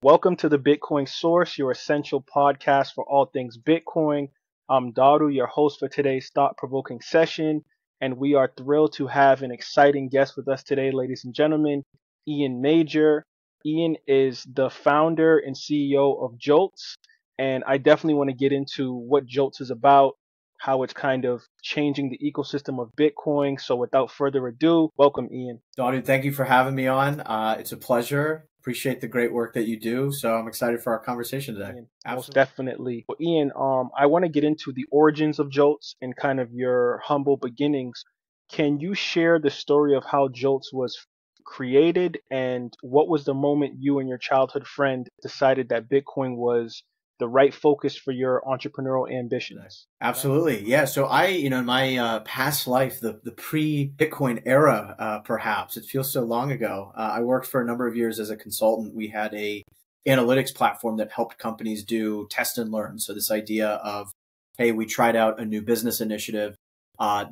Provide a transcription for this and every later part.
Welcome to the Bitcoin Source, your essential podcast for all things Bitcoin. I'm Daru, your host for today's thought-provoking session, and we are thrilled to have an exciting guest with us today, ladies and gentlemen, Ian Major. Ian is the founder and CEO of Joltz, and I definitely want to get into what Joltz is about, how it's kind of changing the ecosystem of Bitcoin. So without further ado, welcome, Ian. Donnie, thank you for having me on. It's a pleasure. Appreciate the great work that you do. So I'm excited for our conversation today. Ian, most definitely. Well, Ian, I want to get into the origins of Joltz and kind of your humble beginnings. Can you share the story of how Joltz was created and what was the moment you and your childhood friend decided that Bitcoin was the right focus for your entrepreneurial ambitions? Absolutely. Yeah. So in my past life, the pre-Bitcoin era, perhaps, it feels so long ago, I worked for a number of years as a consultant. We had a analytics platform that helped companies do test and learn. So this idea of, hey, we tried out a new business initiative.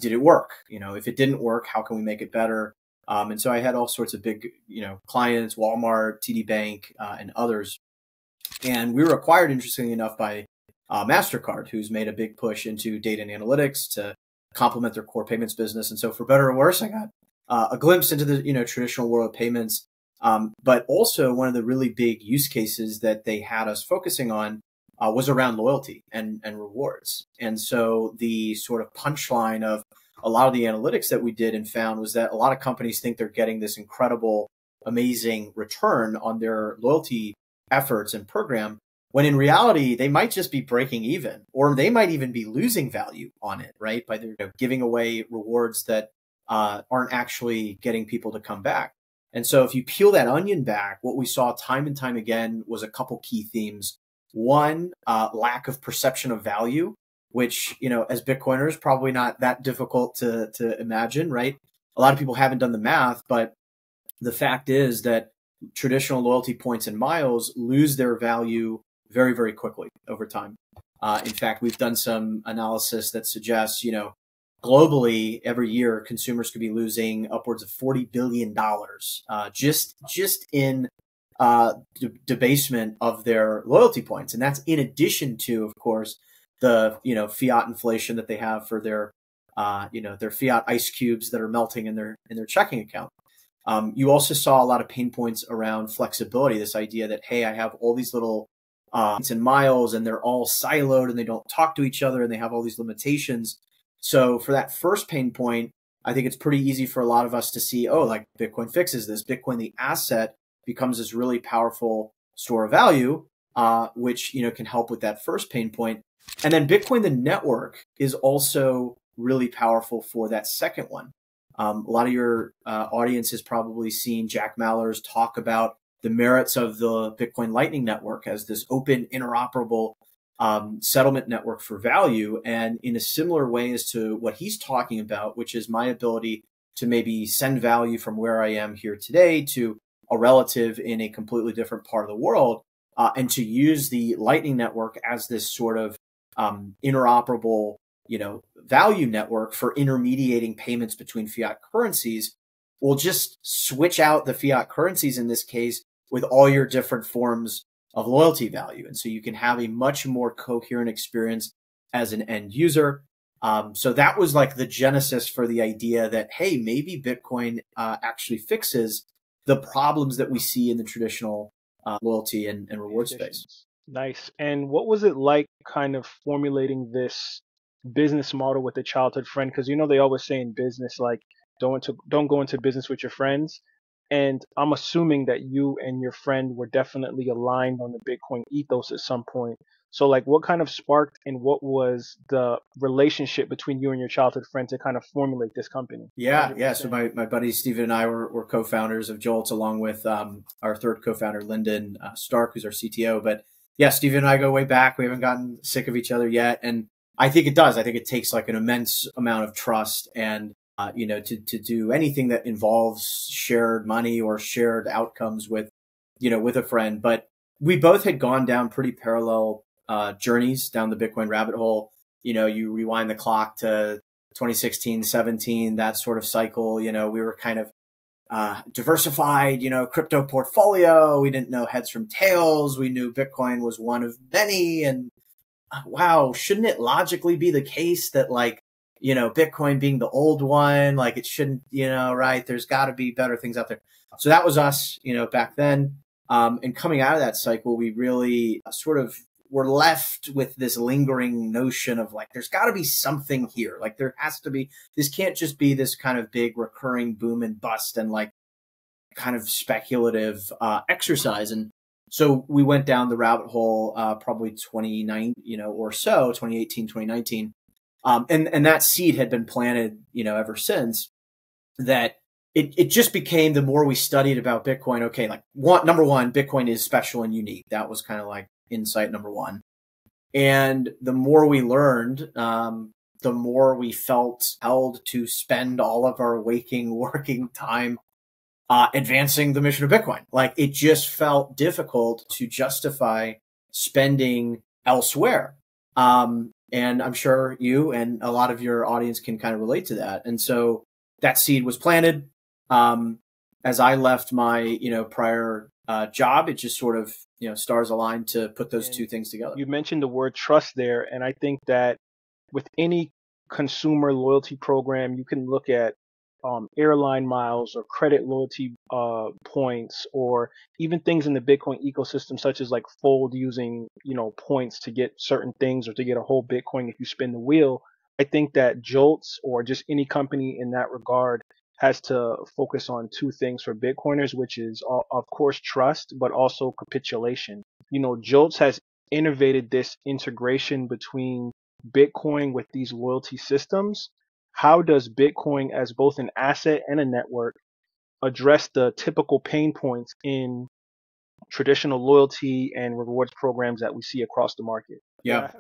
Did it work? If it didn't work, how can we make it better? And so I had all sorts of big, clients, Walmart, TD Bank, and others. And we were acquired, interestingly enough, by MasterCard, who's made a big push into data and analytics to complement their core payments business. And so for better or worse, I got a glimpse into the traditional world of payments. But also one of the really big use cases that they had us focusing on was around loyalty and rewards. And so the sort of punchline of a lot of the analytics that we did and found was that a lot of companies think they're getting this incredible, amazing return on their loyalty efforts and program, when in reality, they might just be breaking even, or they might even be losing value on it, right? By their giving away rewards that aren't actually getting people to come back. And so if you peel that onion back, what we saw time and time again was a couple key themes. One, lack of perception of value, which, as Bitcoiners, probably not that difficult to imagine, right? A lot of people haven't done the math, but the fact is that traditional loyalty points and miles lose their value very, very quickly over time. In fact, we've done some analysis that suggests, globally, every year, consumers could be losing upwards of $40 billion just in debasement of their loyalty points. And that's in addition to, of course, the, fiat inflation that they have for their fiat ice cubes that are melting in their checking account. You also saw a lot of pain points around flexibility, this idea that, hey, I have all these little points and miles and they're all siloed and they don't talk to each other and they have all these limitations. So for that first pain point, I think it's pretty easy for a lot of us to see, oh, like Bitcoin fixes this. Bitcoin, the asset, becomes this really powerful store of value, which, can help with that first pain point. And then Bitcoin, the network, is also really powerful for that second one. A lot of your audience has probably seen Jack Mallers talk about the merits of the Bitcoin Lightning Network as this open, interoperable settlement network for value. And in a similar way as to what he's talking about, which is my ability to maybe send value from where I am here today to a relative in a completely different part of the world, and to use the Lightning Network as this sort of interoperable value network for intermediating payments between fiat currencies. Will just switch out the fiat currencies in this case with all your different forms of loyalty value. And so you can have a much more coherent experience as an end user. So that was like the genesis for the idea that, hey, maybe Bitcoin actually fixes the problems that we see in the traditional loyalty and reward space. Nice. And what was it like kind of formulating this business model with a childhood friend? Because they always say in business, like, don't go into business with your friends. And I'm assuming that you and your friend were definitely aligned on the Bitcoin ethos at some point. So like, what kind of sparked and what was the relationship between you and your childhood friend to kind of formulate this company? Yeah. So my buddy Steven and I were co-founders of Joltz, along with our third co-founder, Lyndon Stark, who's our CTO. But yeah, Steven and I go way back. We haven't gotten sick of each other yet. And I think it does. I think it takes like an immense amount of trust and, to do anything that involves shared money or shared outcomes with a friend. But we both had gone down pretty parallel journeys down the Bitcoin rabbit hole. You rewind the clock to 2016, 17, that sort of cycle. We were kind of diversified, crypto portfolio. We didn't know heads from tails. We knew Bitcoin was one of many. And wow, shouldn't it logically be the case that Bitcoin being the old one, like it shouldn't, right? There's got to be better things out there. So that was us, back then. And coming out of that cycle, we really sort of were left with this lingering notion of there's got to be something here. Like there has to be, this can't just be this kind of big recurring boom and bust and kind of speculative exercise. And so we went down the rabbit hole, probably 2018, 2019. And that seed had been planted, ever since, that it just became, the more we studied about Bitcoin, okay, number one, Bitcoin is special and unique. That was kind of insight number one. And the more we learned, the more we felt held to spend all of our working time advancing the mission of Bitcoin. It just felt difficult to justify spending elsewhere. And I'm sure you and a lot of your audience can kind of relate to that. And so that seed was planted. As I left my, prior job, it just sort of, stars aligned to put those two things together. You mentioned the word trust there. And I think that with any consumer loyalty program, you can look at airline miles or credit loyalty points, or even things in the Bitcoin ecosystem, such as Fold using, points to get certain things or to get a whole Bitcoin if you spin the wheel. I think that Joltz, or just any company in that regard, has to focus on two things for Bitcoiners, which is, of course, trust, but also capitulation. Joltz has innovated this integration between Bitcoin with these loyalty systems. How does Bitcoin, as both an asset and a network, address the typical pain points in traditional loyalty and rewards programs that we see across the market? Yeah.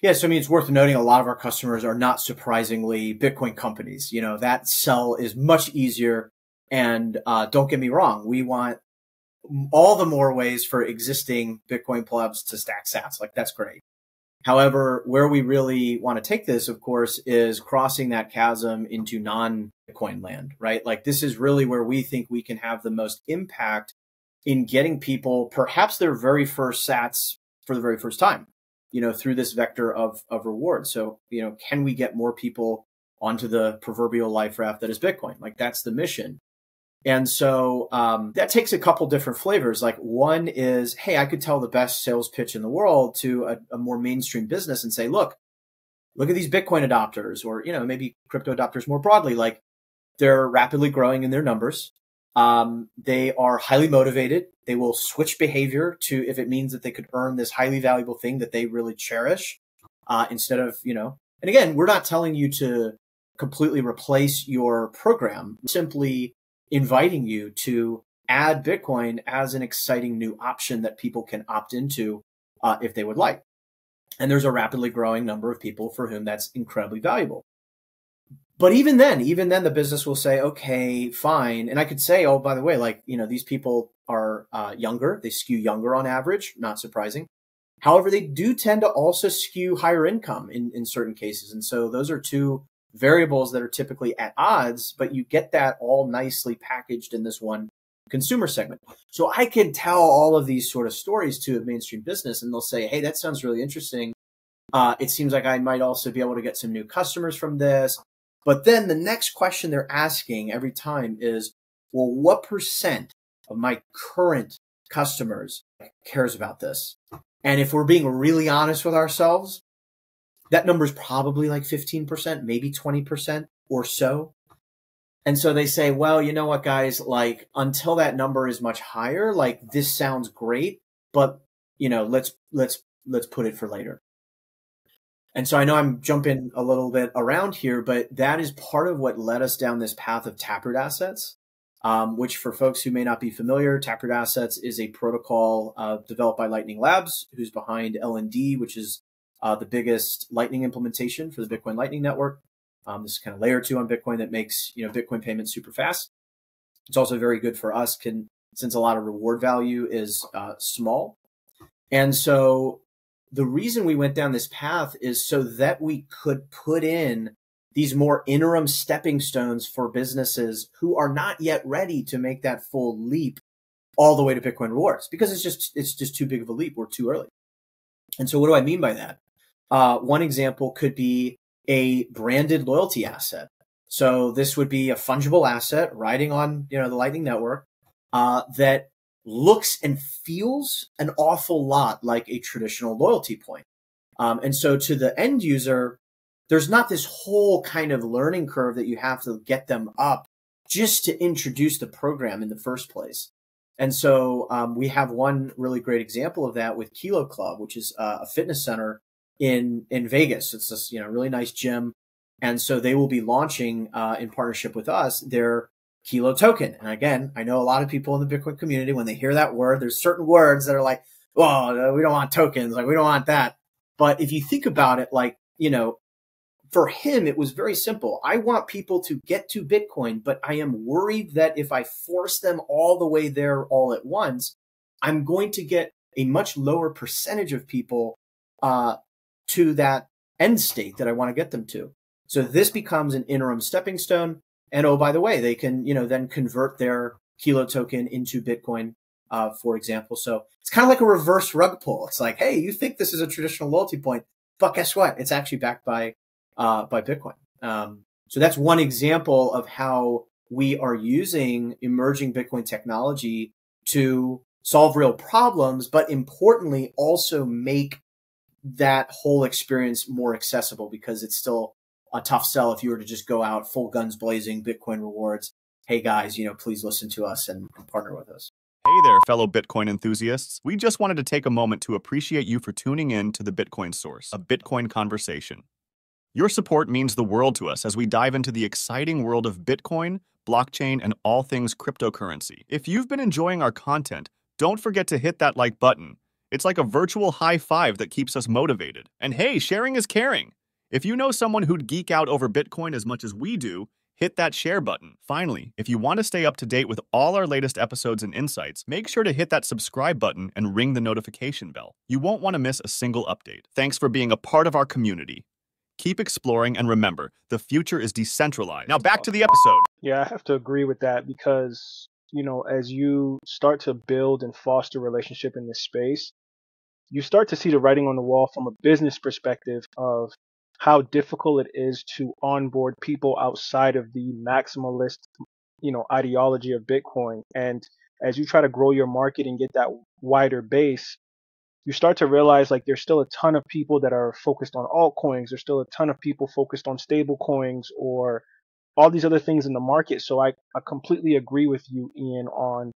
Yeah, so it's worth noting a lot of our customers are not surprisingly Bitcoin companies. That sell is much easier. And don't get me wrong, we want all the more ways for existing Bitcoin plebs to stack sats. That's great. However, where we really want to take this, of course, is crossing that chasm into non-Bitcoin land, right? This is really where we think we can have the most impact in getting people perhaps their very first sats for the very first time, through this vector of reward. So, can we get more people onto the proverbial life raft that is Bitcoin? That's the mission. And so that takes a couple different flavors. One is, hey, I could tell the best sales pitch in the world to a more mainstream business and say, look at these Bitcoin adopters, or, maybe crypto adopters more broadly. They're rapidly growing in their numbers. They are highly motivated. They will switch behavior to, if it means that they could earn this highly valuable thing that they really cherish, instead of, and again, we're not telling you to completely replace your program, simply inviting you to add Bitcoin as an exciting new option that people can opt into if they would like. And there's a rapidly growing number of people for whom that's incredibly valuable. But even then the business will say, okay, fine. And I could say, oh, by the way, these people are younger. They skew younger on average, not surprising. However, they do tend to also skew higher income in certain cases. And so those are two variables that are typically at odds, but you get that all nicely packaged in this one consumer segment. So I can tell all of these sort of stories to a mainstream business, and they'll say, hey, that sounds really interesting. It seems like I might also be able to get some new customers from this. But then the next question they're asking every time is, well, what percent of my current customers cares about this? And if we're being really honest with ourselves, that number is probably 15%, maybe 20% or so. And so they say, well, you know what, guys, until that number is much higher, this sounds great, but let's put it for later. And so I know I'm jumping a little bit around here, but that is part of what led us down this path of Taproot Assets, which for folks who may not be familiar, Taproot Assets is a protocol developed by Lightning Labs, who's behind LND, which is the biggest Lightning implementation for the Bitcoin Lightning Network. This is kind of layer 2 on Bitcoin that makes Bitcoin payments super fast. It's also very good for us since a lot of reward value is small. And so the reason we went down this path is so that we could put in these more interim stepping stones for businesses who are not yet ready to make that full leap all the way to Bitcoin rewards, because it's just too big of a leap. We're too early. And so what do I mean by that? One example could be a branded loyalty asset. So this would be a fungible asset riding on, the Lightning Network, that looks and feels an awful lot like a traditional loyalty point. And so to the end user, there's not this whole kind of learning curve that you have to get them up just to introduce the program in the first place. And so we have one really great example of that with Kilo Club, which is a fitness center in Vegas. It's this really nice gym. And so they will be launching in partnership with us their Kilo token. And again, I know a lot of people in the Bitcoin community, when they hear that word, there's certain words that are like, well, we don't want tokens, like we don't want that. But if you think about it, like, for him, it was very simple. I want people to get to Bitcoin, but I am worried that if I force them all the way there all at once, I'm going to get a much lower percentage of people to that end state that I want to get them to. So this becomes an interim stepping stone. And oh, by the way, they can, then convert their Kilo token into Bitcoin, for example. So it's kind of like a reverse rug pull. It's like, hey, you think this is a traditional loyalty point, but guess what? It's actually backed by Bitcoin. So that's one example of how we are using emerging Bitcoin technology to solve real problems, but importantly, also make that whole experience more accessible, because it's still a tough sell if you were to just go out full guns blazing, Bitcoin rewards. Hey guys, please listen to us and partner with us. Hey there, fellow Bitcoin enthusiasts. We just wanted to take a moment to appreciate you for tuning in to the Bitcoin Source, a Bitcoin conversation. Your support means the world to us as we dive into the exciting world of Bitcoin, blockchain, and all things cryptocurrency. If you've been enjoying our content, don't forget to hit that like button. It's like a virtual high five that keeps us motivated. And hey, sharing is caring. If you know someone who'd geek out over Bitcoin as much as we do, hit that share button. Finally, if you want to stay up to date with all our latest episodes and insights, make sure to hit that subscribe button and ring the notification bell. You won't want to miss a single update. Thanks for being a part of our community. Keep exploring, and remember, the future is decentralized. Now back to the episode. Yeah, I have to agree with that because, as you start to build and foster relationship in this space, you start to see the writing on the wall from a business perspective of how difficult it is to onboard people outside of the maximalist, ideology of Bitcoin. And as you try to grow your market and get that wider base, you start to realize like there's still a ton of people that are focused on altcoins. There's still a ton of people focused on stable coins or all these other things in the market. So I completely agree with you, Ian, on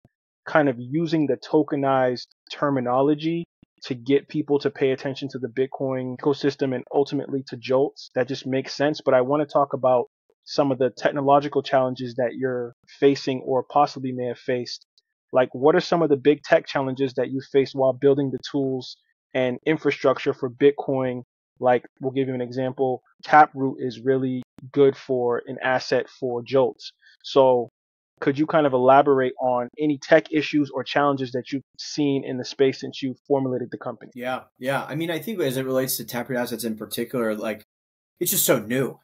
kind of using the tokenized terminology to get people to pay attention to the Bitcoin ecosystem and ultimately to Joltz. That just makes sense. But I want to talk about some of the technological challenges that you're facing or possibly may have faced. Like, what are some of the big tech challenges that you faced while building the tools and infrastructure for Bitcoin? Like, we'll give you an example. Taproot is really good for an asset for Joltz. So could you kind of elaborate on any tech issues or challenges that you've seen in the space since you formulated the company? Yeah. I mean, I think as it relates to Taproot assets in particular, like it's just so new.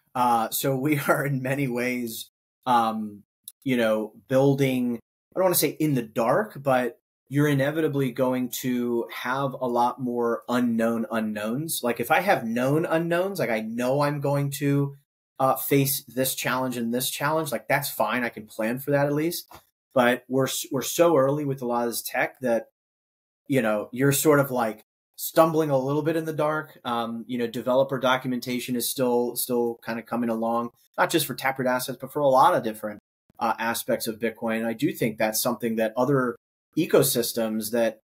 So we are in many ways, building, I don't want to say in the dark, but you're inevitably going to have a lot more unknown unknowns. Like if I have known unknowns, like I know I'm going to face this challenge and this challenge, like that's fine. I can plan for that at least. But we're so early with a lot of this tech that, you're sort of like stumbling a little bit in the dark. Developer documentation is still kind of coming along, not just for Taproot assets, but for a lot of different aspects of Bitcoin. And I do think that's something that other ecosystems that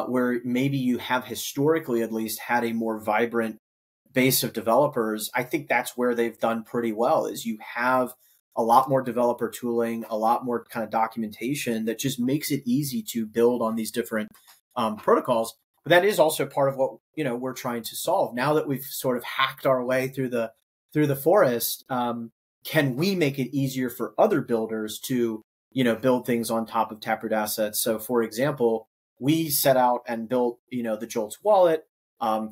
where maybe you have historically at least had a more vibrant base of developers, I think that's where they've done pretty well, is you have a lot more developer tooling, a lot more kind of documentation that just makes it easy to build on these different protocols. But that is also part of what we're trying to solve. Now that we've sort of hacked our way through the forest, can we make it easier for other builders to build things on top of Taproot assets? So, for example, we set out and built the Joltz wallet.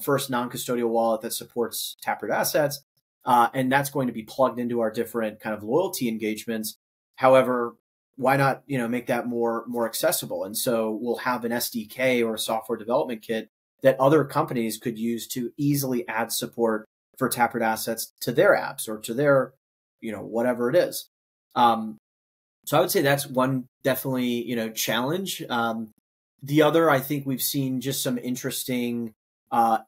First non-custodial wallet that supports Taproot assets. And that's going to be plugged into our different kind of loyalty engagements. However, why not, make that more accessible? And so we'll have an SDK or a software development kit that other companies could use to easily add support for Taproot assets to their apps or to their, whatever it is. So I would say that's one definitely, challenge. The other, I think we've seen just some interesting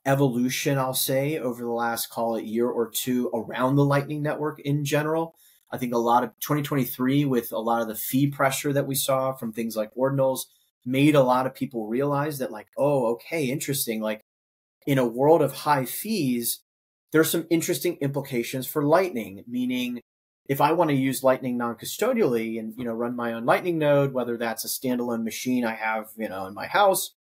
evolution, I'll say, over the last, call it, year or two around the Lightning Network in general. I think a lot of 2023, with a lot of the fee pressure that we saw from things like ordinals, made a lot of people realize that, like, oh, okay, interesting. Like, in a world of high fees, there's some interesting implications for Lightning, meaning if I want to use Lightning non-custodially and, run my own Lightning node, whether that's a standalone machine I have, in my house,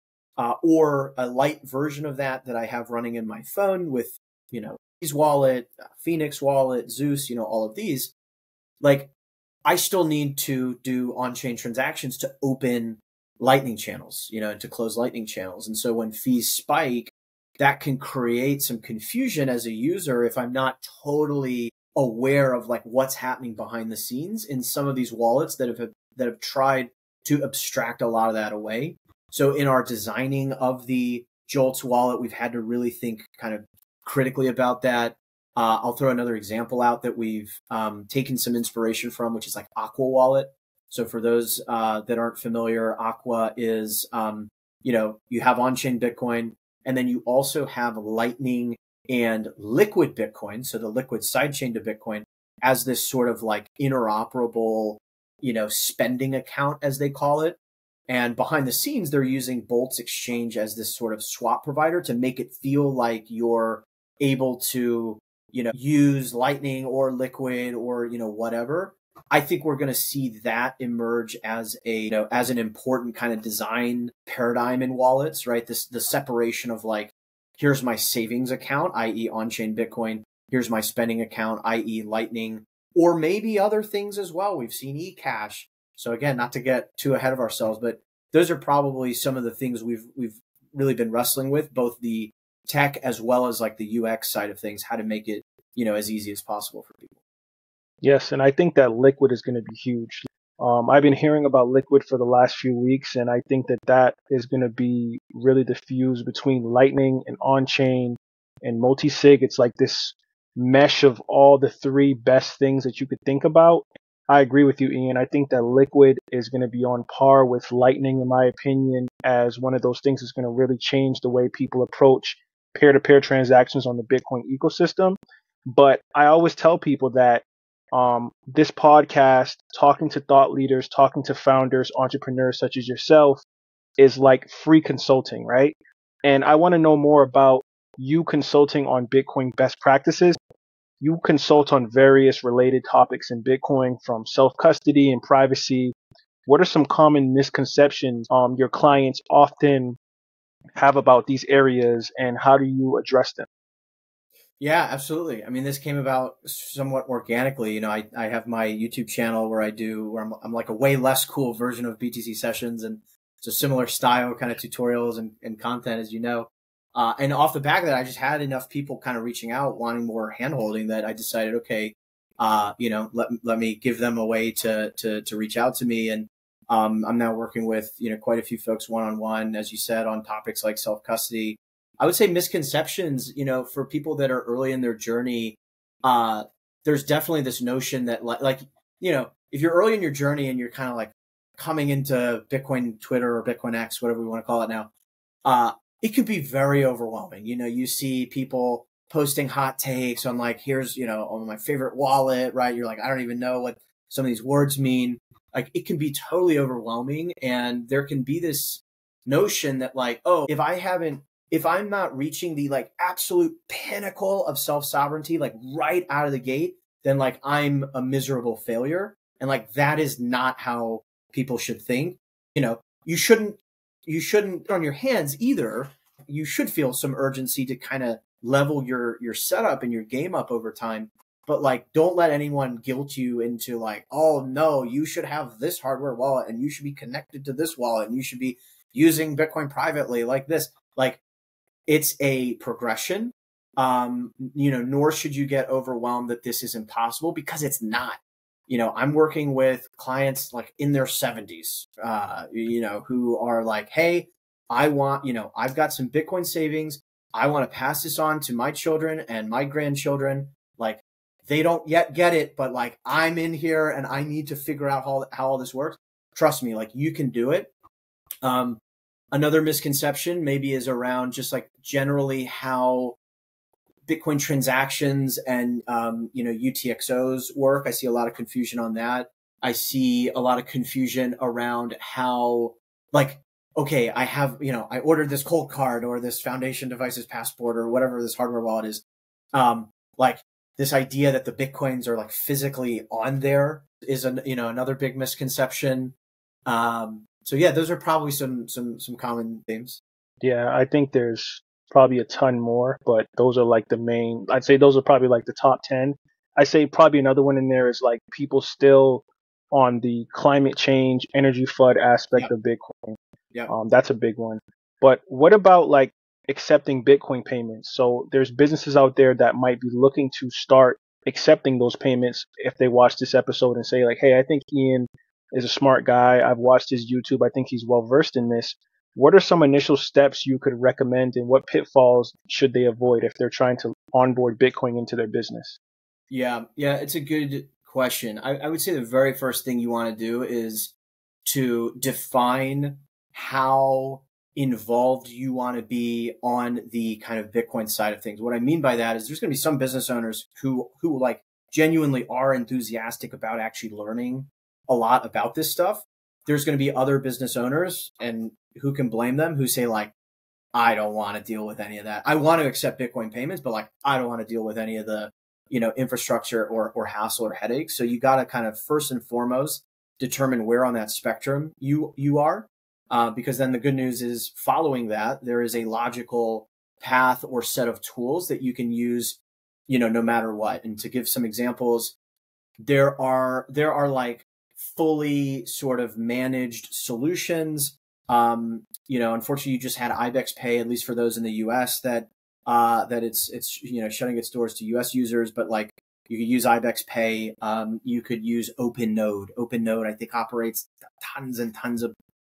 or a light version of that I have running in my phone with, Ease Wallet, Phoenix Wallet, Zeus, all of these, like, I still need to do on-chain transactions to open Lightning channels, to close Lightning channels. And so when fees spike, that can create some confusion as a user if I'm not totally aware of like what's happening behind the scenes in some of these wallets that have tried to abstract a lot of that away. So in our designing of the Joltz wallet, we've had to really think kind of critically about that. I'll throw another example out that we've taken some inspiration from, which is like Aqua Wallet. So for those that aren't familiar, Aqua is, you have on-chain Bitcoin, and then you also have Lightning and Liquid Bitcoin, so the Liquid sidechain to Bitcoin, as this sort of like interoperable, spending account, as they call it. And behind the scenes, they're using Boltz Exchange as this sort of swap provider to make it feel like you're able to, use Lightning or Liquid or, whatever. I think we're going to see that emerge as as an important kind of design paradigm in wallets, right? The separation of like, here's my savings account, i.e. on-chain Bitcoin. Here's my spending account, i.e. Lightning, or maybe other things as well. We've seen eCash. So again, not to get too ahead of ourselves, but those are probably some of the things we've really been wrestling with, both the tech as well as like the UX side of things, how to make it, as easy as possible for people. Yes, and I think that Liquid is going to be huge. I've been hearing about Liquid for the last few weeks, and I think that is going to be really the fuse between Lightning and on-chain and multi-sig. It's like this mesh of all the three best things that you could think about. I agree with you, Ian. I think that Liquid is going to be on par with Lightning, in my opinion, as one of those things that's going to really change the way people approach peer-to-peer transactions on the Bitcoin ecosystem. But I always tell people that this podcast, talking to thought leaders, talking to founders, entrepreneurs such as yourself, is like free consulting, right? And I want to know more about you consulting on Bitcoin best practices. You consult on various related topics in Bitcoin, from self-custody and privacy. What are some common misconceptions your clients often have about these areas, and how do you address them? Yeah, absolutely. I mean, this came about somewhat organically. I have my YouTube channel where I'm like a way less cool version of BTC Sessions, and it's a similar style kind of tutorials and content, as you know. And off the back of that, I just had enough people kind of reaching out, wanting more handholding, that I decided, okay, let me give them a way to reach out to me. And I'm now working with, quite a few folks one-on-one, as you said, on topics like self-custody. I would say misconceptions, for people that are early in their journey, there's definitely this notion that if you're early in your journey and you're kind of like coming into Bitcoin Twitter or Bitcoin X, whatever we want to call it now, it can be very overwhelming. You see people posting hot takes on like, here's, on my favorite wallet, right? You're like, I don't even know what some of these words mean. Like, it can be totally overwhelming. And there can be this notion that like, oh, if I'm not reaching the like absolute pinnacle of self-sovereignty, like right out of the gate, then like I'm a miserable failure. And like, that is not how people should think. You shouldn't on your hands either. You should feel some urgency to kind of level your setup and your game up over time. But like, don't let anyone guilt you into like, oh no, you should have this hardware wallet and you should be connected to this wallet and you should be using Bitcoin privately like this. Like, it's a progression. Nor should you get overwhelmed that this is impossible, because it's not. I'm working with clients like in their 70s, who are like, hey, I've got some Bitcoin savings. I want to pass this on to my children and my grandchildren. Like, they don't yet get it, but like, I'm in here and I need to figure out how all this works. Trust me, like, you can do it. Another misconception maybe is around just like generally how Bitcoin transactions and, UTXOs work. I see a lot of confusion on that. I see a lot of confusion around how, like, okay, I ordered this cold card or this Foundation Devices passport or whatever this hardware wallet is. Like, this idea that the Bitcoins are like physically on there is another big misconception. So yeah, those are probably some common themes. Yeah, I think there's probably a ton more, but those are like the main. I'd say those are probably like the top 10. I say probably another one in there is like people still on the climate change, energy FUD aspect Yep. of Bitcoin. Yep. That's a big one. But what about like accepting Bitcoin payments? So there's businesses out there that might be looking to start accepting those payments if they watch this episode and say like, hey, I think Ian is a smart guy. I've watched his YouTube. I think he's well versed in this. What are some initial steps you could recommend, and what pitfalls should they avoid if they're trying to onboard Bitcoin into their business? Yeah, it's a good question. I would say the very first thing you want to do is to define how involved you want to be on the kind of Bitcoin side of things. What I mean by that is there's going to be some business owners who like genuinely are enthusiastic about actually learning a lot about this stuff. There's going to be other business owners, and who can blame them, who say like, I don't want to deal with any of that. I want to accept Bitcoin payments, but like, I don't want to deal with any of the, infrastructure or hassle or headaches. So you got to kind of first and foremost determine where on that spectrum you are, because then the good news is following that, there is a logical path or set of tools that you can use, no matter what. And to give some examples, there are like fully sort of managed solutions. Unfortunately, you just had IBEX Pay, at least for those in the US, that it's shutting its doors to US users, but like you could use IBEX Pay. You could use OpenNode. OpenNode, I think, operates tons and tons of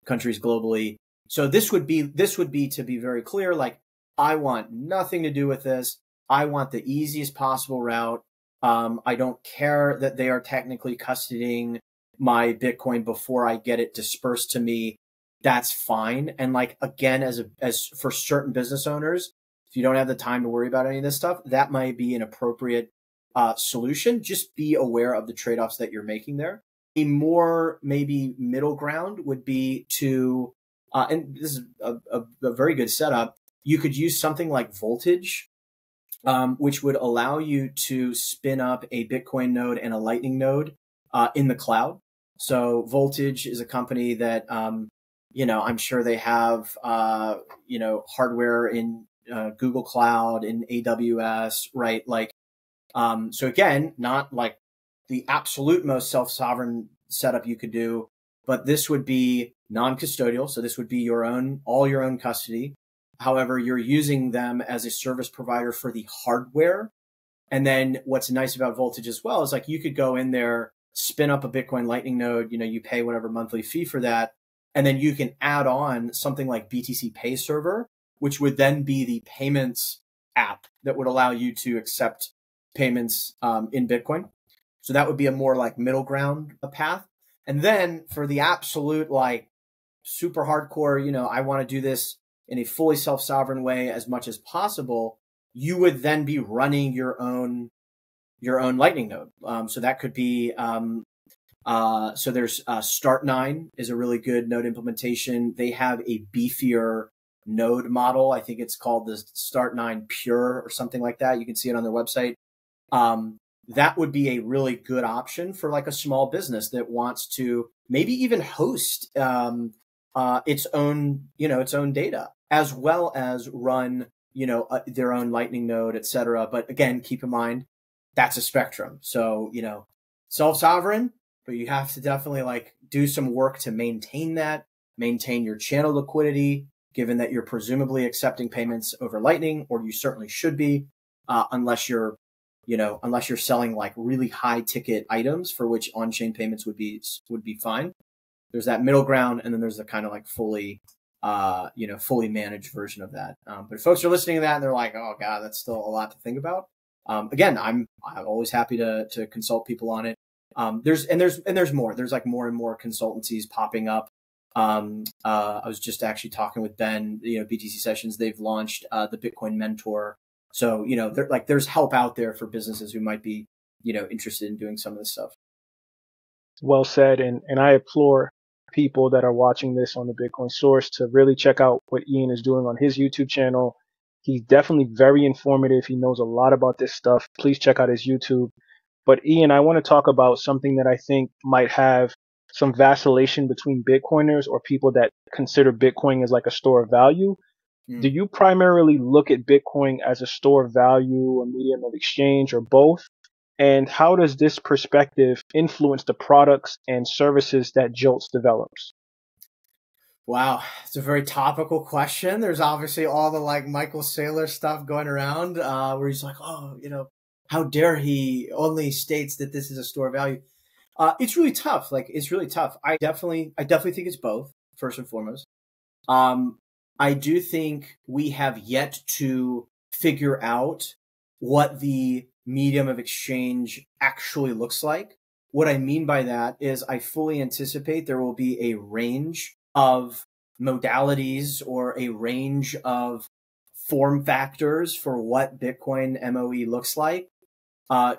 countries globally. So this would be, to be very clear, like, I want nothing to do with this. I want the easiest possible route. I don't care that they are technically custodying my Bitcoin before I get it dispersed to me. That's fine. And like, again, as for certain business owners, if you don't have the time to worry about any of this stuff, that might be an appropriate solution. Just be aware of the trade-offs that you're making there. A more maybe middle ground would be to, and this is a very good setup. You could use something like Voltage, which would allow you to spin up a Bitcoin node and a Lightning node in the cloud. So Voltage is a company that, I'm sure they have, hardware in Google Cloud, in AWS, right? Like, so again, not like the absolute most self-sovereign setup you could do, but this would be non-custodial. So this would be all your own custody. However, you're using them as a service provider for the hardware. And then what's nice about Voltage as well is like you could go in there, spin up a Bitcoin Lightning node, you pay whatever monthly fee for that. And then you can add on something like BTC Pay Server, which would then be the payments app that would allow you to accept payments in Bitcoin. So that would be a more like middle ground path. And then for the absolute like super hardcore, I want to do this in a fully self-sovereign way as much as possible, you would then be running your own Lightning node. So that could be, so there's Start9 is a really good node implementation. They have a beefier node model. I think it's called the Start9 Pure or something like that. You can see it on their website. That would be a really good option for like a small business that wants to maybe even host its own data, as well as run, their own Lightning node, et cetera. But again, keep in mind, that's a spectrum. So, self-sovereign, but you have to definitely like do some work to maintain your channel liquidity, given that you're presumably accepting payments over Lightning, or you certainly should be. unless you're, unless you're selling like really high ticket items for which on-chain payments would be fine. There's that middle ground, and then there's the kind of like fully managed version of that. But if folks are listening to that and they're like, oh God, that's still a lot to think about. Again, I'm always happy to consult people on it. There's more. There's like more and more consultancies popping up. I was just actually talking with Ben, BTC Sessions. They've launched the Bitcoin Mentor. So, there's help out there for businesses who might be, interested in doing some of this stuff. Well said. And I implore people that are watching this on the Bitcoin Source to really check out what Ian is doing on his YouTube channel. He's definitely very informative. He knows a lot about this stuff. Please check out his YouTube. But Ian, I want to talk about something that I think might have some vacillation between Bitcoiners or people that consider Bitcoin as like a store of value. Do you primarily look at Bitcoin as a store of value, a medium of exchange, or both? And how does this perspective influence the products and services that Joltz develops? Wow, it's a very topical question. There's obviously all the like Michael Saylor stuff going around where he's like, oh, how dare he only states that this is a store of value. It's really tough. It's really tough. I definitely think it's both, first and foremost. I do think we have yet to figure out what the medium of exchange actually looks like. What I mean by that is I fully anticipate there will be a range of modalities or a range of form factors for what Bitcoin MOE looks like.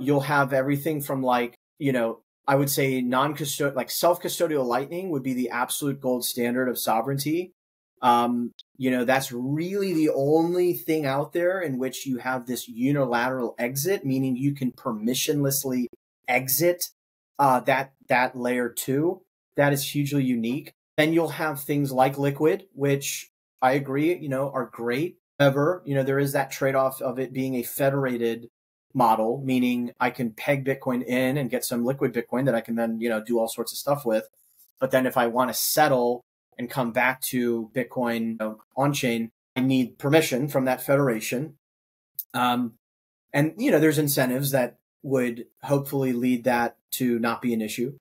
You'll have everything from I would say self-custodial Lightning would be the absolute gold standard of sovereignty. That's really the only thing out there in which you have this unilateral exit, meaning you can permissionlessly exit that layer 2. That is hugely unique. Then you'll have things like Liquid, which I agree, are great. However, there is that trade-off of it being a federated model, meaning I can peg Bitcoin in and get some liquid Bitcoin that I can then, do all sorts of stuff with. But then if I want to settle and come back to Bitcoin on-chain, I need permission from that federation. And, there's incentives that would hopefully lead that to not be an issue.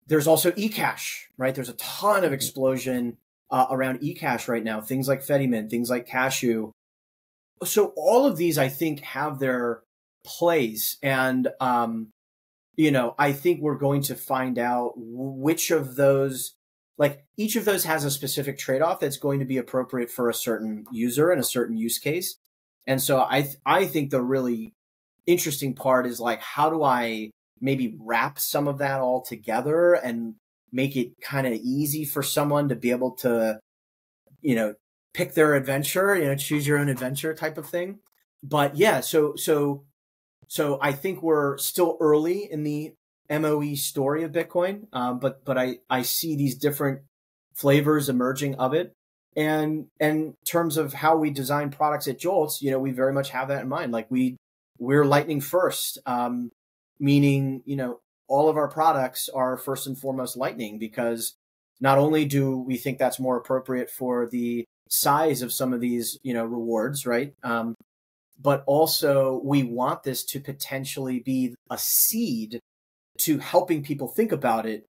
There's also eCash, right? There's a ton of explosion around eCash right now, things like Fedimint, things like Cashew. So all of these, I think, have their place. And, I think we're going to find out which of those, each of those has a specific trade-off that's going to be appropriate for a certain user and a certain use case. And so I think the really interesting part is how do I maybe wrap some of that all together and make it kind of easy for someone to be able to, pick their adventure, choose your own adventure type of thing. But yeah, so I think we're still early in the MOE story of Bitcoin. But I see these different flavors emerging of it. And in terms of how we design products at Joltz, we very much have that in mind. We're Lightning first, meaning, all of our products are first and foremost Lightning, because not only do we think that's more appropriate for the size of some of these, rewards, right? But also we want this to potentially be a seed to helping people think about it.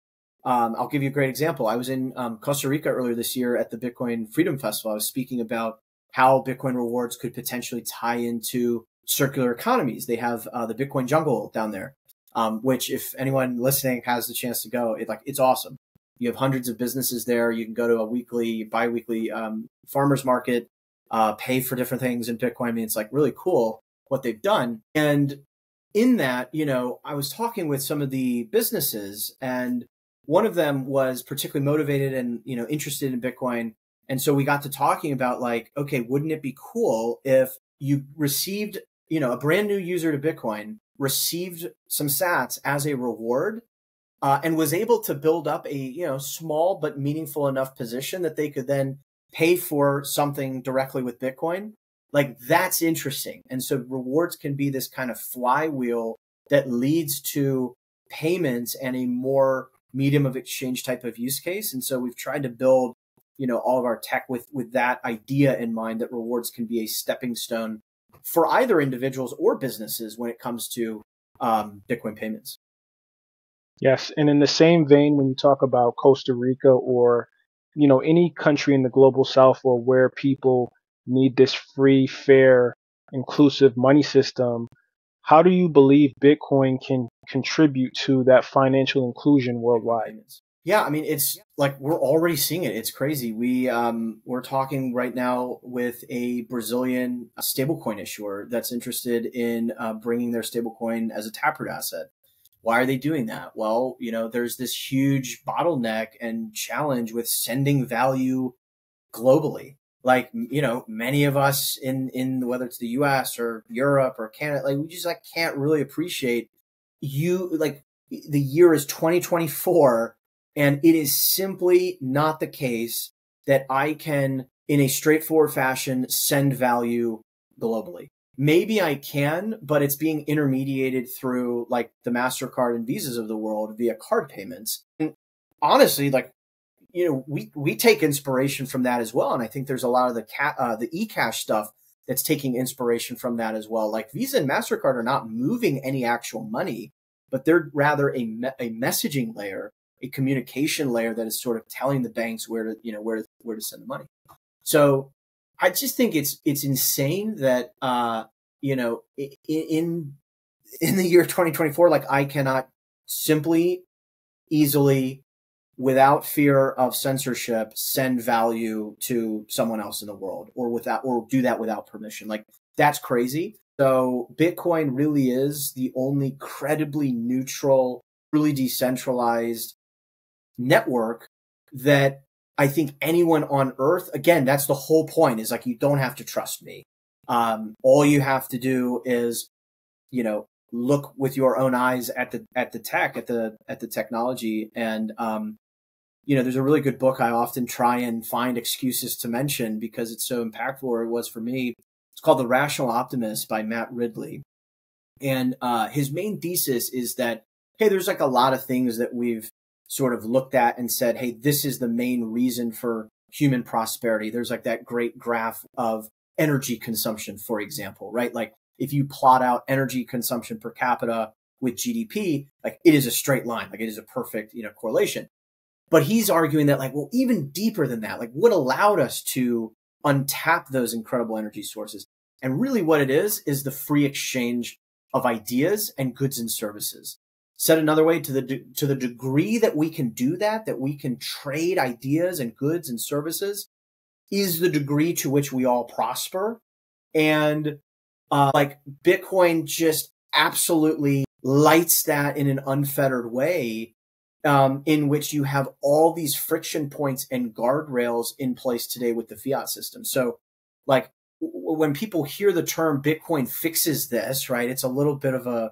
I'll give you a great example. I was in Costa Rica earlier this year at the Bitcoin Freedom Festival. I was speaking about how Bitcoin rewards could potentially tie into circular economies. They have the Bitcoin jungle down there, which if anyone listening has the chance to go, it's awesome. You have hundreds of businesses there. You can go to a weekly, bi-weekly farmers market, pay for different things in Bitcoin. I mean, it's really cool what they've done. And in that, I was talking with some of the businesses, and one of them was particularly motivated and, interested in Bitcoin. And so we got to talking about okay, wouldn't it be cool if you received, a brand new user to Bitcoin received some sats as a reward, and was able to build up a, small but meaningful enough position that they could then pay for something directly with Bitcoin. That's interesting. And so rewards can be this kind of flywheel that leads to payments and a more medium of exchange type of use case. And so we've tried to build, all of our tech with that idea in mind, that rewards can be a stepping stone for either individuals or businesses when it comes to Bitcoin payments. Yes, and in the same vein, when you talk about Costa Rica or any country in the global south or where people need this free, fair, inclusive money system, how do you believe Bitcoin can contribute to that financial inclusion Bitcoin worldwide? payments. Yeah, I mean, it's like we're already seeing it. It's crazy. We're talking right now with a Brazilian stablecoin issuer that's interested in bringing their stablecoin as a taproot asset. Why are they doing that? Well, there's this huge bottleneck and challenge with sending value globally. Like, many of us in whether it's the US or Europe or Canada, like we just like can't really appreciate like the year is 2024 and it is simply not the case that I can in a straightforward fashion send value globally. Maybe I can, but it's being intermediated through like the MasterCard and Visas of the world via card payments. And honestly, like, we take inspiration from that as well. And I think there's a lot of the eCash stuff that's taking inspiration from that as well. Like Visa and MasterCard are not moving any actual money, but they're rather a messaging layer, a communication layer that is sort of telling the banks where to send the money. So I just think it's insane that, in the year 2024, like I cannot simply, easily, without fear of censorship, send value to someone else in the world or do that without permission. Like that's crazy. So Bitcoin really is the only credibly neutral, truly decentralized network that I think anyone on earth, again, that's the whole point, is like, you don't have to trust me. All you have to do is, look with your own eyes at the technology. And, there's a really good book I often try and find excuses to mention because it's so impactful, or it was for me. It's called The Rational Optimist by Matt Ridley. And his main thesis is that, hey, there's like a lot of things that we've sort of looked at and said, hey, this is the main reason for human prosperity. There's like that great graph of energy consumption, for example, right? Like if you plot out energy consumption per capita with GDP, like it is a straight line, like it is a perfect, correlation. But he's arguing that like, well, even deeper than that, like what allowed us to untap those incredible energy sources. And really what it is the free exchange of ideas and goods and services. Said another way, to the degree that we can do that we can trade ideas and goods and services, is the degree to which we all prosper. And like Bitcoin just absolutely lights that in an unfettered way, in which you have all these friction points and guardrails in place today with the fiat system. So like when people hear the term Bitcoin fixes this, right, it's a little bit of a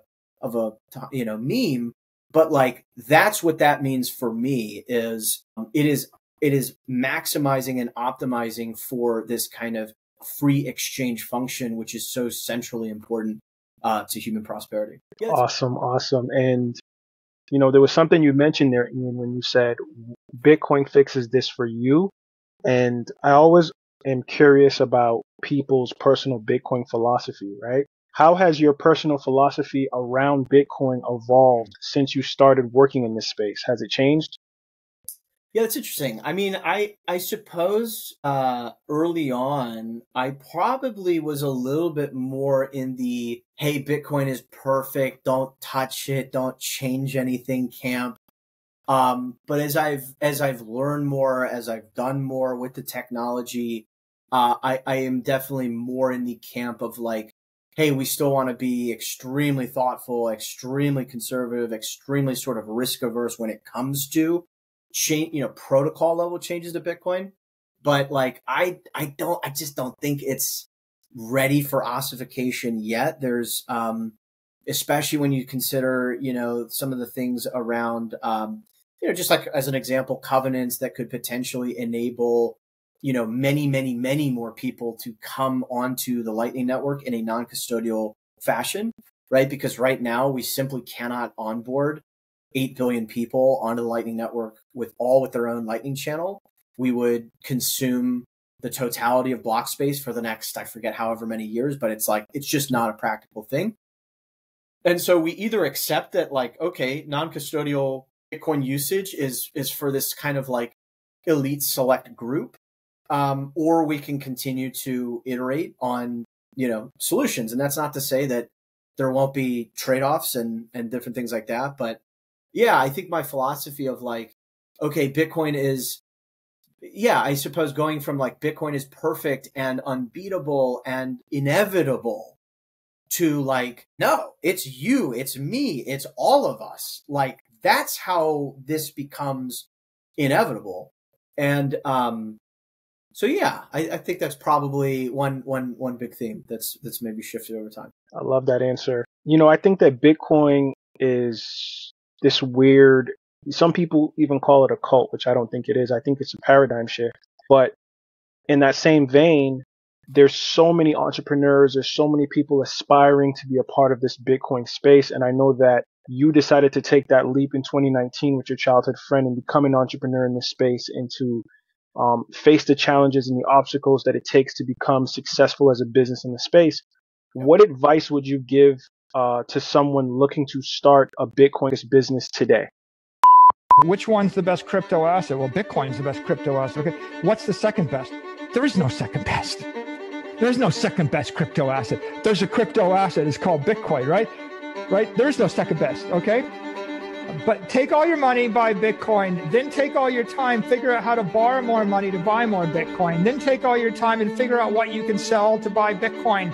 meme, but like that's what that means for me. Is it is maximizing and optimizing for this kind of free exchange function, which is so centrally important to human prosperity. Awesome. And there was something you mentioned there, Ian, when you said Bitcoin fixes this for you. And I always am curious about people's personal Bitcoin philosophy, right? How has your personal philosophy around Bitcoin evolved since you started working in this space? Has it changed? Yeah, that's interesting. I mean, I suppose early on, I probably was a little bit more in the, hey, Bitcoin is perfect, don't touch it, don't change anything camp. But as I've learned more, as I've done more with the technology, I am definitely more in the camp of like, hey, we still want to be extremely thoughtful, extremely conservative, extremely sort of risk averse when it comes to protocol level changes to Bitcoin. But like, I just don't think it's ready for ossification yet. There's, especially when you consider, some of the things around, just like as an example, covenants that could potentially enable, many, many, many more people to come onto the Lightning Network in a non-custodial fashion, right? Because right now we simply cannot onboard 8 billion people onto the Lightning Network with their own Lightning channel. We would consume the totality of block space for the next, I forget however many years, but it's like, it's just not a practical thing. And so we either accept that like, okay, non-custodial Bitcoin usage is for this kind of like elite select group, or we can continue to iterate on, solutions. And that's not to say that there won't be trade-offs and different things like that. But yeah, I think my philosophy of like, okay, Bitcoin is, I suppose going from like Bitcoin is perfect and unbeatable and inevitable to like, no, it's you, it's me, it's all of us. Like that's how this becomes inevitable. And so yeah, I think that's probably one big theme that's maybe shifted over time. I love that answer. I think that Bitcoin is this weird, some people even call it a cult, which I don't think it is. I think it's a paradigm shift. But in that same vein, there's so many entrepreneurs, there's so many people aspiring to be a part of this Bitcoin space. And I know that you decided to take that leap in 2019 with your childhood friend and become an entrepreneur in this space and to face the challenges and the obstacles that it takes to become successful as a business in the space. What advice would you give to someone looking to start a Bitcoin business today? Which one's the best crypto asset? Well, Bitcoin is the best crypto asset. Okay, what's the second best? There is no second best. There's no second best crypto asset. There's a crypto asset. It's called Bitcoin, right? Right? There's no second best, okay? But take all your money, buy Bitcoin, then take all your time, figure out how to borrow more money to buy more Bitcoin, then take all your time and figure out what you can sell to buy Bitcoin.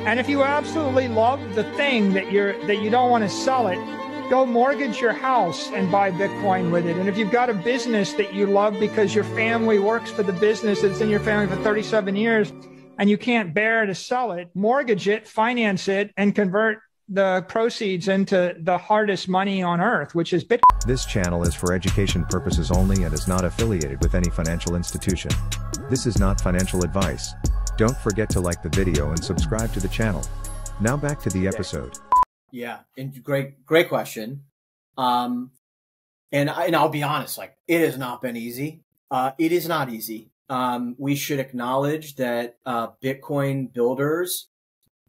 And if you absolutely love the thing that you don't want to sell it, go mortgage your house and buy Bitcoin with it. And if you've got a business that you love because your family works for the business that's in your family for 37 years and you can't bear to sell it, mortgage it, finance it, and convert the proceeds into the hardest money on earth, which is Bitcoin. This channel is for education purposes only and is not affiliated with any financial institution. This is not financial advice. Don't forget to like the video and subscribe to the channel. Now back to the episode. Yeah, and great question. And I'll be honest, like it has not been easy. It is not easy. We should acknowledge that Bitcoin builders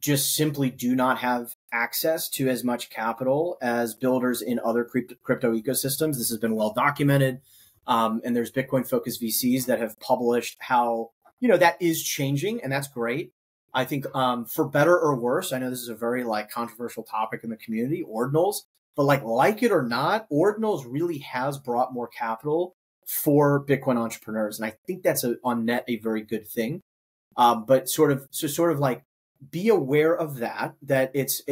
just simply do not have access to as much capital as builders in other crypto ecosystems. This has been well documented. And there's Bitcoin focused VCs that have published how, that is changing, and that's great. I think for better or worse, I know this is a very like controversial topic in the community, ordinals, but like it or not, ordinals really has brought more capital for Bitcoin entrepreneurs. And I think that's on net a very good thing. But sort of like be aware of that it's,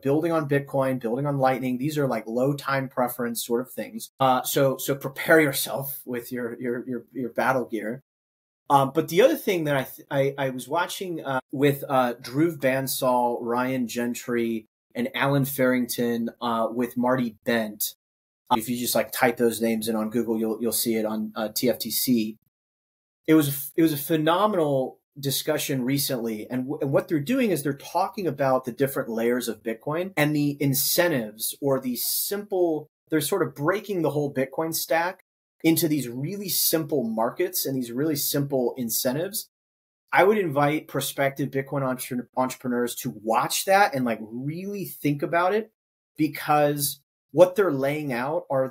building on Bitcoin, building on Lightning. These are like low time preference sort of things. So prepare yourself with your battle gear. But the other thing that I was watching with Dhruv Bansal, Ryan Gentry, and Alan Farrington with Marty Bent. If you just like type those names in on Google, you'll see it on TFTC. It was a phenomenal discussion recently, and what they're doing is they're talking about the different layers of Bitcoin and the incentives or the simple. They're sort of breaking the whole Bitcoin stack into these really simple markets and these really simple incentives. I would invite prospective Bitcoin entrepreneurs to watch that and like really think about it, because what they're laying out are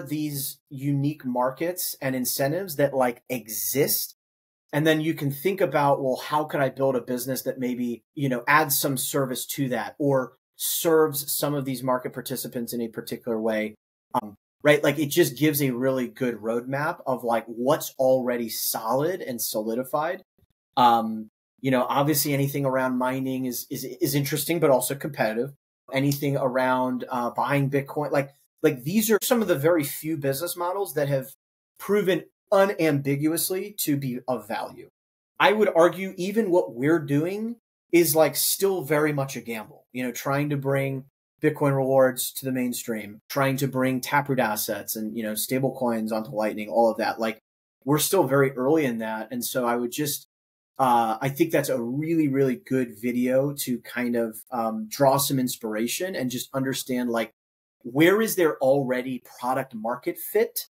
these unique markets and incentives that like exist. And then you can think about, well, how could I build a business that maybe, adds some service to that or serves some of these market participants in a particular way. Right? Like it just gives a really good roadmap of like what's already solid and solidified. Obviously anything around mining is interesting, but also competitive. Anything around buying Bitcoin, like these are some of the very few business models that have proven unambiguously to be of value. I would argue even what we're doing is like still very much a gamble, trying to bring Bitcoin rewards to the mainstream, trying to bring Taproot assets and, stable coins onto Lightning, all of that. Like we're still very early in that. And so I would just, I think that's a really, really good video to kind of draw some inspiration and just understand like, where is there already product market fit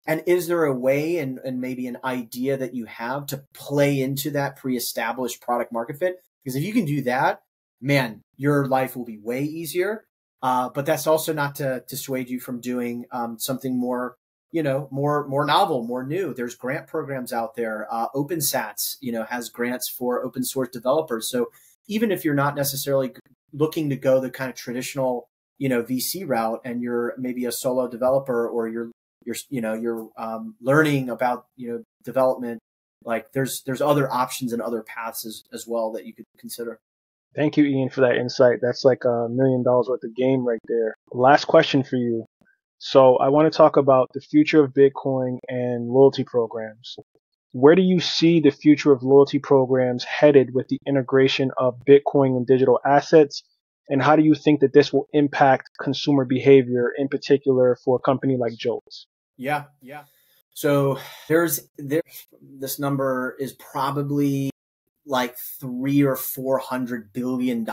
And is there a way and maybe an idea that you have to play into that pre-established product market fit? Because if you can do that, man, your life will be way easier. But that's also not to dissuade you from doing something more, more novel, more new. There's grant programs out there. OpenSats, has grants for open source developers. So even if you're not necessarily looking to go the kind of traditional, VC route, and you're maybe a solo developer, or you're learning about, development, like there's other options and other paths as well that you could consider. Thank you, Ian, for that insight. That's like $1 million worth of game right there. Last question for you. So I want to talk about the future of Bitcoin and loyalty programs. Where do you see the future of loyalty programs headed with the integration of Bitcoin and digital assets? And how do you think that this will impact consumer behavior, in particular for a company like Joltz? Yeah. So this number is probably like $300 or $400 billion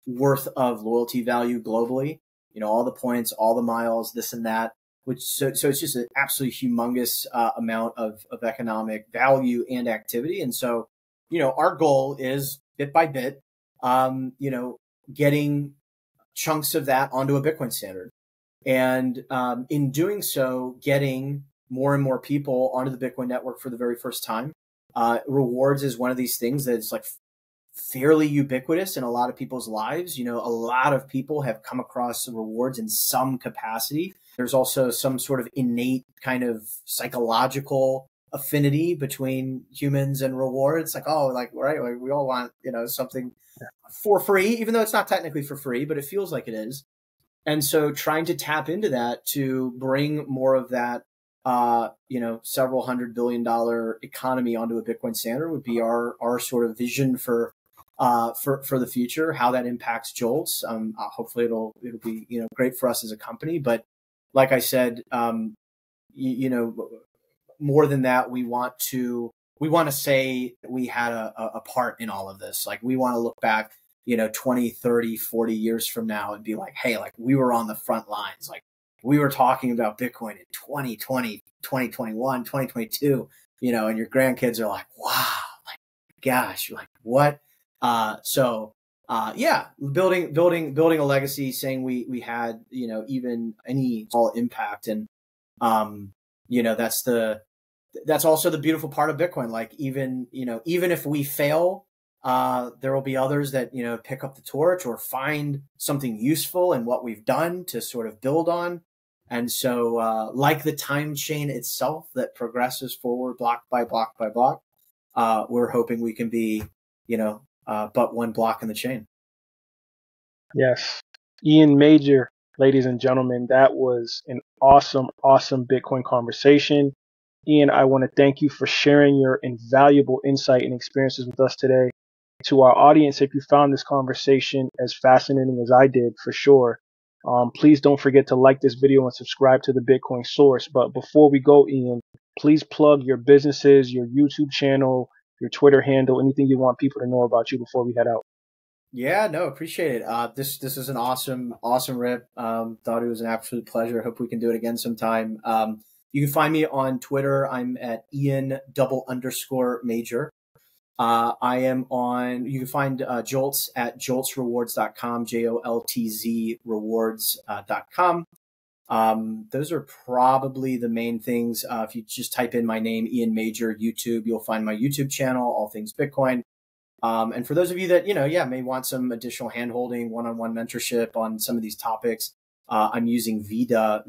worth of loyalty value globally. All the points, all the miles, this and that. So it's just an absolutely humongous amount of economic value and activity. And so, our goal is bit by bit, getting chunks of that onto a Bitcoin standard. And in doing so, getting more and more people onto the Bitcoin network for the very first time. Rewards is one of these things that's like fairly ubiquitous in a lot of people's lives. A lot of people have come across rewards in some capacity. There's also some sort of innate kind of psychological affinity between humans and rewards. Like, right, we all want, something for free, even though it's not technically for free, but it feels like it is. And so trying to tap into that to bring more of that, several $100 billion economy onto a Bitcoin standard would be our sort of vision for the future. How that impacts Joltz. Hopefully it'll be, great for us as a company. But like I said, more than that, we want to say we had a part in all of this. Like, we want to look back, 20, 30, 40 years from now and be like, hey, like, we were on the front lines. Like, we were talking about Bitcoin in 2020, 2021, 2022, and your grandkids are like, wow, like, gosh, like, what? Building a legacy, saying we had, even any small impact. And, that's also the beautiful part of Bitcoin. Like, even if we fail, there will be others that, pick up the torch or find something useful in what we've done to sort of build on. And so, like the time chain itself that progresses forward block by block by block, we're hoping we can be, but one block in the chain. Yes. Ian Major, ladies and gentlemen, that was an awesome Bitcoin conversation. Ian, I want to thank you for sharing your invaluable insight and experiences with us today. To our audience, if you found this conversation as fascinating as I did, for sure, please don't forget to like this video and subscribe to the Bitcoin Source. But before we go, Ian, please plug your businesses, your YouTube channel, your Twitter handle, anything you want people to know about you before we head out. Yeah, no, appreciate it. This is an awesome rip. Thought it was an absolute pleasure. Hope we can do it again sometime. You can find me on Twitter. I'm at Ian_Major. I am on, you can find Joltz at joltzrewards.com, JOLTZ rewards.com. Those are probably the main things. If you just type in my name, Ian Major, YouTube, you'll find my YouTube channel, All Things Bitcoin. And for those of you that, may want some additional handholding, one-on-one mentorship on some of these topics, I'm using vida.io/Ian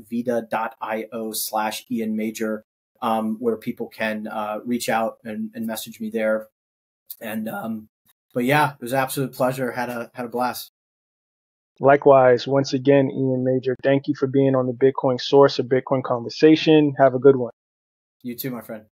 Major, where people can reach out and message me there. And but yeah, it was an absolute pleasure. Had a blast. Likewise, once again, Ian Major, thank you for being on the Bitcoin Source, a Bitcoin Conversation. Have a good one. You too, my friend.